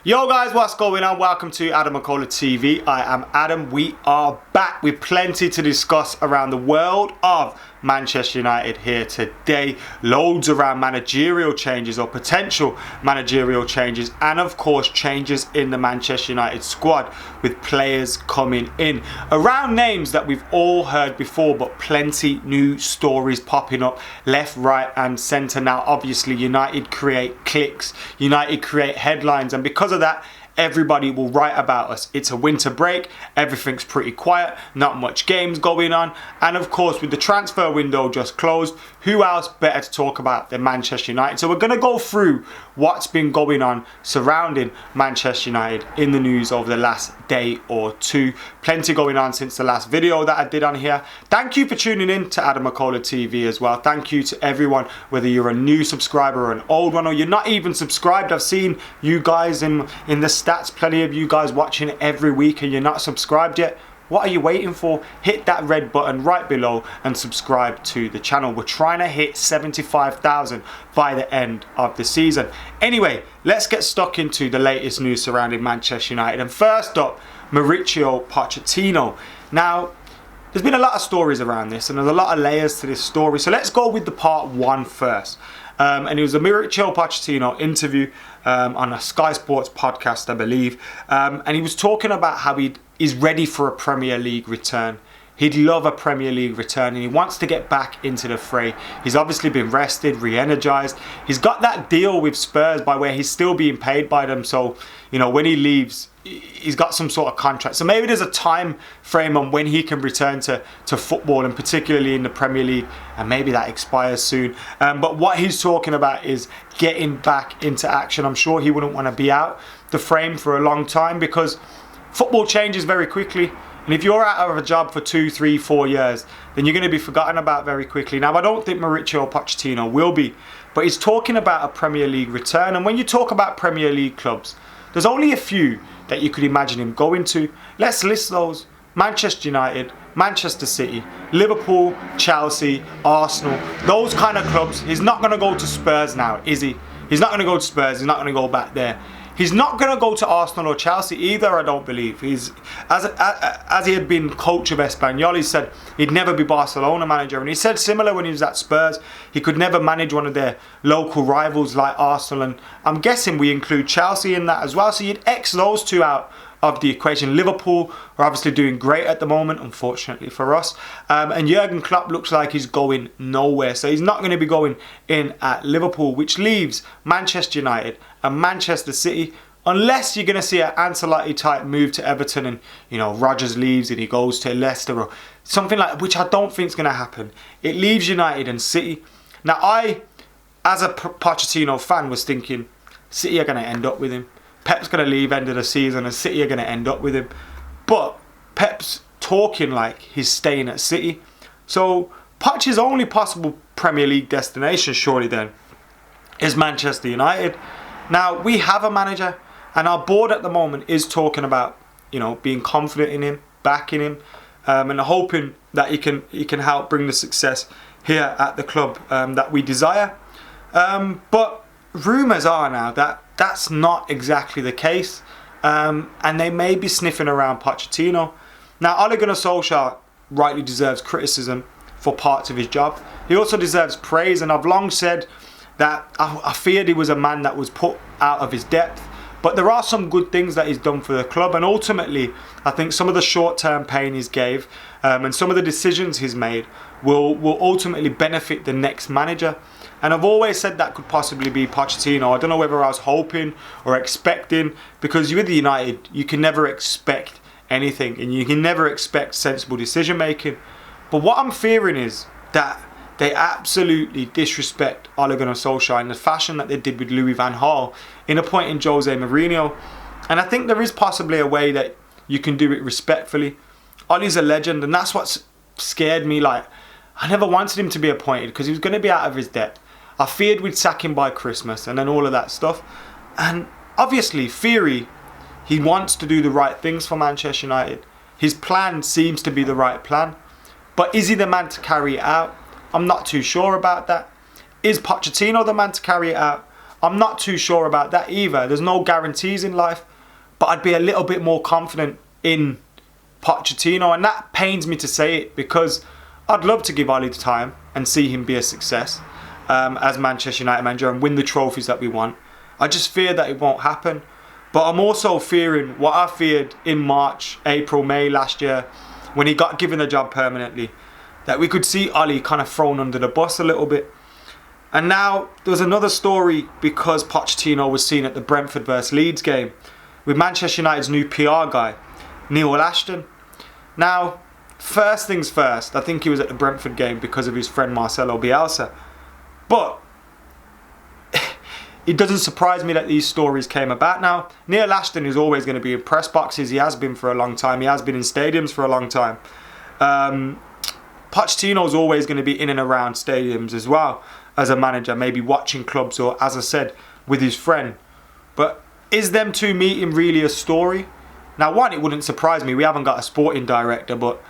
Yo guys, what's going on? Welcome to Adam McKola TV. I am Adam. We are back with plenty to discuss around the world of Manchester United here today. Loads around managerial changes or potential managerial changes, and of course changes in the Manchester United squad with players coming in. Around names that we've all heard before, but plenty new stories popping up left, right and centre. Now obviously United create clicks, United create headlines, and because of that, everybody will write about us. It's a winter break, everything's pretty quiet, not much games going on, and of course with the transfer window just closed, who else better to talk about than Manchester United? So we're going to go through what's been going on surrounding Manchester United in the news over the last day or two. Plenty going on since the last video that I did on here. Thank you for tuning in to Adam McKola TV as well. Thank you to everyone, whether you're a new subscriber or an old one, or you're not even subscribed. I've seen you guys in the stats, plenty of you guys watching every week and you're not subscribed yet. What are you waiting for? Hit that red button right below and subscribe to the channel. We're trying to hit 75,000 by the end of the season. Anyway, let's get stuck into the latest news surrounding Manchester United. And first up, Mauricio Pochettino. Now, there's been a lot of stories around this and there's a lot of layers to this story. So let's go with the part one first. And it was a Mauricio Pochettino interview on a Sky Sports podcast, I believe. And he was talking about how he's ready for a Premier League return. He'd love a Premier League return and he wants to get back into the fray. He's obviously been rested, re-energised. He's got that deal with Spurs by where he's still being paid by them. So, you know, when he leaves, he's got some sort of contract. So maybe there's a time frame on when he can return to football, and particularly in the Premier League, and maybe that expires soon. But what he's talking about is getting back into action. I'm sure he wouldn't want to be out the frame for a long time because football changes very quickly. And if you're out of a job for 2, 3, 4 years, then you're going to be forgotten about very quickly. Now, I don't think Mauricio Pochettino will be, but he's talking about a Premier League return. And when you talk about Premier League clubs, there's only a few that you could imagine him going to. Let's list those. Manchester United, Manchester City, Liverpool, Chelsea, Arsenal, those kind of clubs. He's not going to go to Spurs now, is he? He's not going to go to Spurs. He's not going to go back there. He's not going to go to Arsenal or Chelsea either, I don't believe. He's as he had been coach of Espanyol, he said he'd never be Barcelona manager. And he said similar when he was at Spurs, he could never manage one of their local rivals like Arsenal. And I'm guessing we include Chelsea in that as well. So you'd X those two out of the equation. Liverpool are obviously doing great at the moment, unfortunately for us. And Jurgen Klopp looks like he's going nowhere. So he's not going to be going in at Liverpool, which leaves Manchester United and Manchester City, unless you're going to see an Ancelotti type move to Everton and, you know, Rodgers leaves and he goes to Leicester or something like that, which I don't think is going to happen. It leaves United and City. Now, I, as a Pochettino fan, was thinking City are going to end up with him. Pep's going to leave end of the season and City are going to end up with him. But Pep's talking like he's staying at City. So Poch's only possible Premier League destination surely then is Manchester United. Now we have a manager and our board at the moment is talking about, you know, being confident in him, backing him, and hoping that he can help bring the success here at the club that we desire. But rumours are now that that's not exactly the case, and they may be sniffing around Pochettino. Now, Ole Gunnar Solskjaer rightly deserves criticism for parts of his job. He also deserves praise, and I've long said that I feared he was a man that was put out of his depth. But there are some good things that he's done for the club, and ultimately, I think some of the short-term pain he's gave and some of the decisions he's made will ultimately benefit the next manager. And I've always said that could possibly be Pochettino. I don't know whether I was hoping or expecting, because with United, you can never expect anything and you can never expect sensible decision making. But what I'm fearing is that they absolutely disrespect Ole Gunnar Solskjaer in the fashion that they did with Louis van Gaal in appointing Jose Mourinho. And I think there is possibly a way that you can do it respectfully. Ole's a legend, and that's what's scared me. Like, I never wanted him to be appointed because he was going to be out of his depth. I feared we'd sack him by Christmas and then all of that stuff. And obviously, theory, he wants to do the right things for Manchester United. His plan seems to be the right plan. But is he the man to carry it out? I'm not too sure about that. Is Pochettino the man to carry it out? I'm not too sure about that either. There's no guarantees in life, but I'd be a little bit more confident in Pochettino, and that pains me to say it because I'd love to give Oli the time and see him be a success as Manchester United manager and win the trophies that we want. I just fear that it won't happen. But I'm also fearing what I feared in March, April, May last year when he got given the job permanently, that we could see Oli kind of thrown under the bus a little bit. And now there's another story because Pochettino was seen at the Brentford vs Leeds game with Manchester United's new PR guy, Neil Ashton. Now, first things first, I think he was at the Brentford game because of his friend Marcelo Bielsa. But it doesn't surprise me that these stories came about. Now, Neil Ashton is always going to be in press boxes. He has been for a long time. He has been in stadiums for a long time. Pochettino is always going to be in and around stadiums as well as a manager, maybe watching clubs or, as I said, with his friend. But is them two meeting really a story? Now, one, it wouldn't surprise me. We haven't got a sporting director, but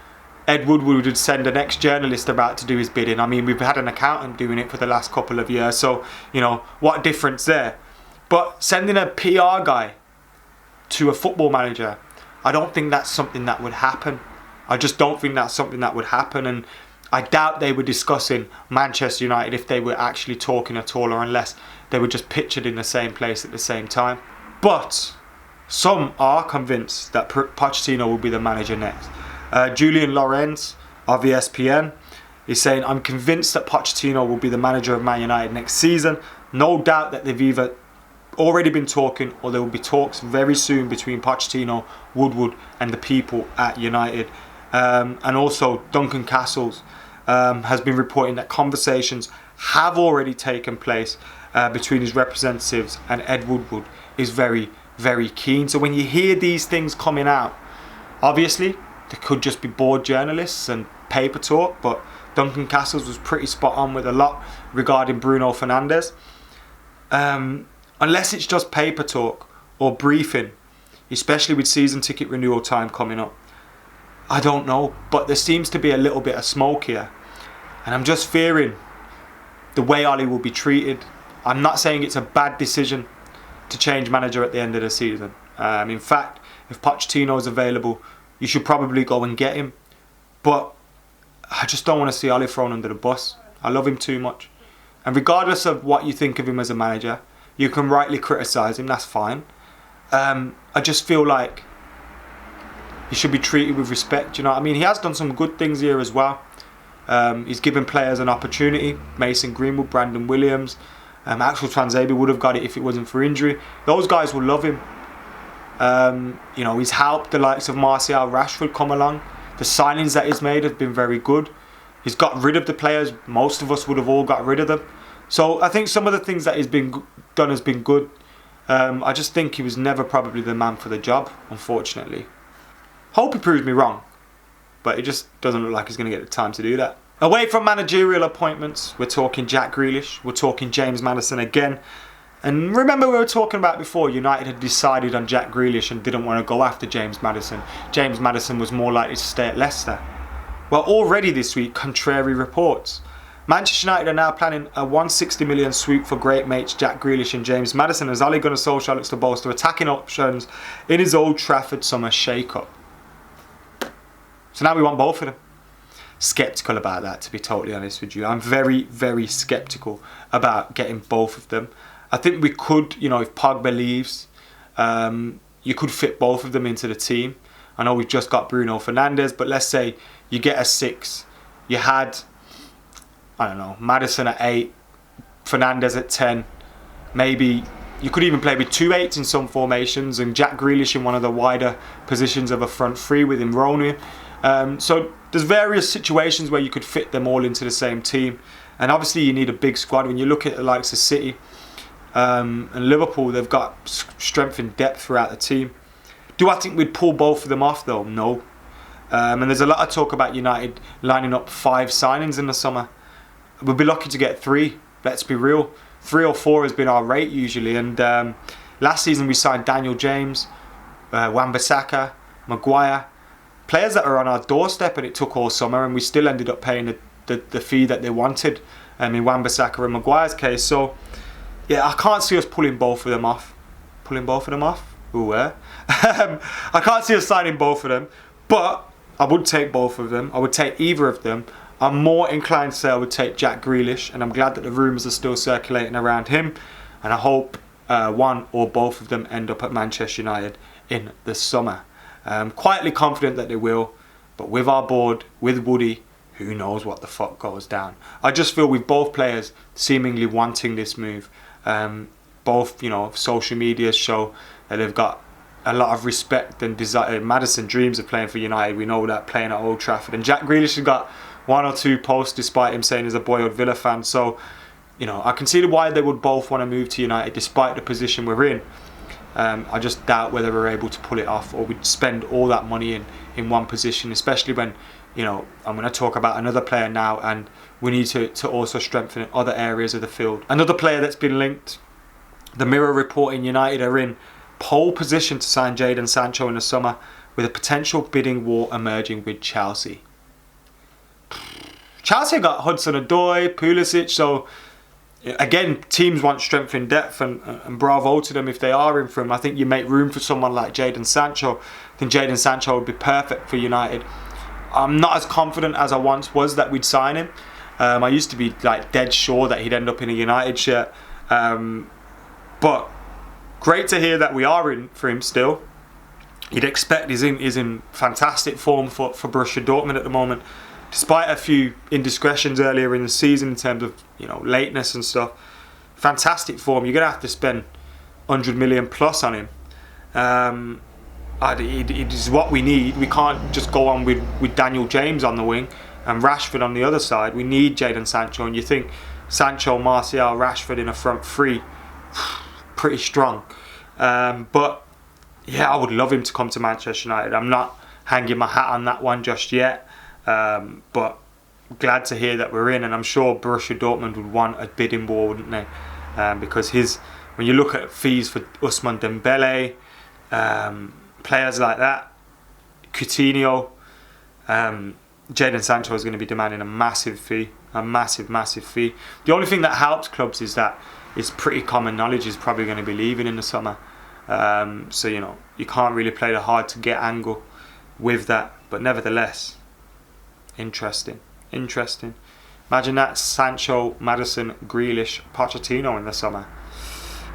Ed Woodward would send an ex-journalist about to do his bidding. I mean, we've had an accountant doing it for the last couple of years, so, you know, what difference there? But sending a PR guy to a football manager, I don't think that's something that would happen. I just don't think that's something that would happen, and I doubt they were discussing Manchester United if they were actually talking at all, or unless they were just pictured in the same place at the same time. But some are convinced that Pochettino will be the manager next. Julian Lorenz of ESPN is saying, I'm convinced that Pochettino will be the manager of Man United next season. No doubt that they've either already been talking or there will be talks very soon between Pochettino, Woodward and the people at United. And also Duncan Castles has been reporting that conversations have already taken place between his representatives, and Ed Woodward is very, very keen. So when you hear these things coming out, obviously they could just be bored journalists and paper talk, but Duncan Castles was pretty spot on with a lot regarding Bruno Fernandes. Unless it's just paper talk or briefing, especially with season ticket renewal time coming up, I don't know, but there seems to be a little bit of smoke here, and I'm just fearing the way Oli will be treated. I'm not saying it's a bad decision to change manager at the end of the season. In fact, if Pochettino is available, you should probably go and get him. But I just don't want to see Oli thrown under the bus. I love him too much. And regardless of what you think of him as a manager, you can rightly criticise him, that's fine. I just feel like he should be treated with respect, you know what I mean? He has done some good things here as well. He's given players an opportunity. Mason Greenwood, Brandon Williams, Axel Tuanzebe would have got it if it wasn't for injury. Those guys will love him. You know, he's helped the likes of Martial, Rashford come along. The signings that he's made have been very good. He's got rid of the players most of us would have all got rid of them. So I think some of the things that he's been done has been good. I just think he was never probably the man for the job, unfortunately. Hope he proves me wrong, but it just doesn't look like he's going to get the time to do that. Away from managerial appointments, we're talking Jack Grealish, we're talking James Madison again. And remember we were talking about before, United had decided on Jack Grealish and didn't want to go after James Madison. James Madison was more likely to stay at Leicester. Well, already this week, contrary reports. Manchester United are now planning a 160 million swoop for great mates Jack Grealish and James Madison as Ole Gunnar Solskjaer looks to bolster attacking options in his Old Trafford summer shake-up. So now we want both of them. Sceptical about that, to be totally honest with you. I'm very, very sceptical about getting both of them. I think we could, you know, if Pogba leaves, you could fit both of them into the team. I know we've just got Bruno Fernandes, but let's say you get a 6. You had, I don't know, Madison at 8, Fernandes at 10. Maybe you could even play with 2 8s in some formations and Jack Grealish in one of the wider positions of a front 3 with Imroni. So there's various situations where you could fit them all into the same team. And obviously you need a big squad. When you look at the likes of City and Liverpool, they've got strength and depth throughout the team. Do I think we'd pull both of them off though? No. And there's a lot of talk about United lining up 5 signings in the summer. We'll be lucky to get 3, let's be real. 3 or 4 has been our rate usually. And last season we signed Daniel James, Wan-Bissaka, Maguire. Players that are on our doorstep, and it took all summer and we still ended up paying the fee that they wanted in Wan-Bissaka and Maguire's case. So yeah, I can't see us pulling both of them off. Pulling both of them off? Ooh, where? I can't see us signing both of them, but I would take both of them. I would take either of them. I'm more inclined to say I would take Jack Grealish, and I'm glad that the rumours are still circulating around him, and I hope one or both of them end up at Manchester United in the summer. Quietly confident that they will, but with our board, with Woody, who knows what the fuck goes down. I just feel with both players seemingly wanting this move. Both, you know, social media show that they've got a lot of respect and desire. Maddison dreams of playing for United. We know that, playing at Old Trafford. And Jack Grealish has got one or two posts despite him saying he's a boyhood Villa fan. So, you know, I can see why they would both want to move to United despite the position we're in. I just doubt whether we're able to pull it off, or we'd spend all that money in one position, especially when, you know, I'm going to talk about another player now, and we need to also strengthen other areas of the field. Another player that's been linked, the Mirror reporting United are in pole position to sign Jadon Sancho in the summer, with a potential bidding war emerging with Chelsea. Chelsea got Hudson-Odoi, Pulisic, so again, teams want strength in depth, and bravo to them if they are in for him. I think you make room for someone like Jadon Sancho. I think Jadon Sancho would be perfect for United. I'm not as confident as I once was that we'd sign him. I used to be like dead sure that he'd end up in a United shirt. But great to hear that we are in for him still. You'd expect he's in fantastic form for Borussia Dortmund at the moment. Despite a few indiscretions earlier in the season in terms of, you know, lateness and stuff, fantastic form. You're gonna have to spend 100 million plus on him. It is what we need. We can't just go on with Daniel James on the wing and Rashford on the other side. We need Jadon Sancho, and you think Sancho, Martial, Rashford in a front three, pretty strong. But yeah, I would love him to come to Manchester United. I'm not hanging my hat on that one just yet. But glad to hear that we're in, and I'm sure Borussia Dortmund would want a bidding war, wouldn't they? Because when you look at fees for Ousmane Dembele, players like that, Coutinho, Jadon Sancho is going to be demanding a massive fee, a massive fee. The only thing that helps clubs is that it's pretty common knowledge he's probably going to be leaving in the summer. So, you know, you can't really play the hard to get angle with that, but nevertheless, interesting. Imagine that: Sancho, Madison, Grealish, Pochettino in the summer.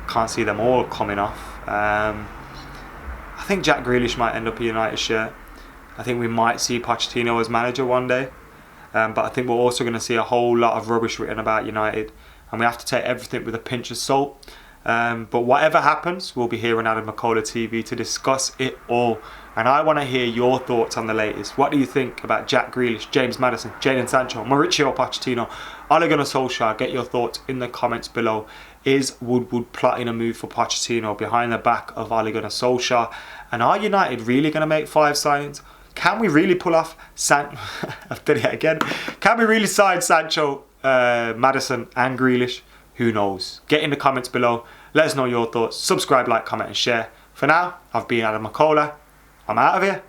Can't see them all coming off. I think Jack Grealish might end up a United shirt. I think we might see Pochettino as manager one day. But I think we're also going to see a whole lot of rubbish written about United, and we have to take everything with a pinch of salt. But whatever happens, we'll be here on Adam McKola TV to discuss it all. And I want to hear your thoughts on the latest. What do you think about Jack Grealish, James Maddison, Jadon Sancho, Mauricio Pochettino, Ole Gunnar Solskjaer? Get your thoughts in the comments below. Is Woodward plotting a move for Pochettino behind the back of Ole Gunnar Solskjaer? And are United really going to make 5 signings? Can we really pull off I've done it again. Can we really sign Sancho, Madison and Grealish? Who knows? Get in the comments below. Let us know your thoughts. Subscribe, like, comment and share. For now, I've been Adam McKola. I'm out of here.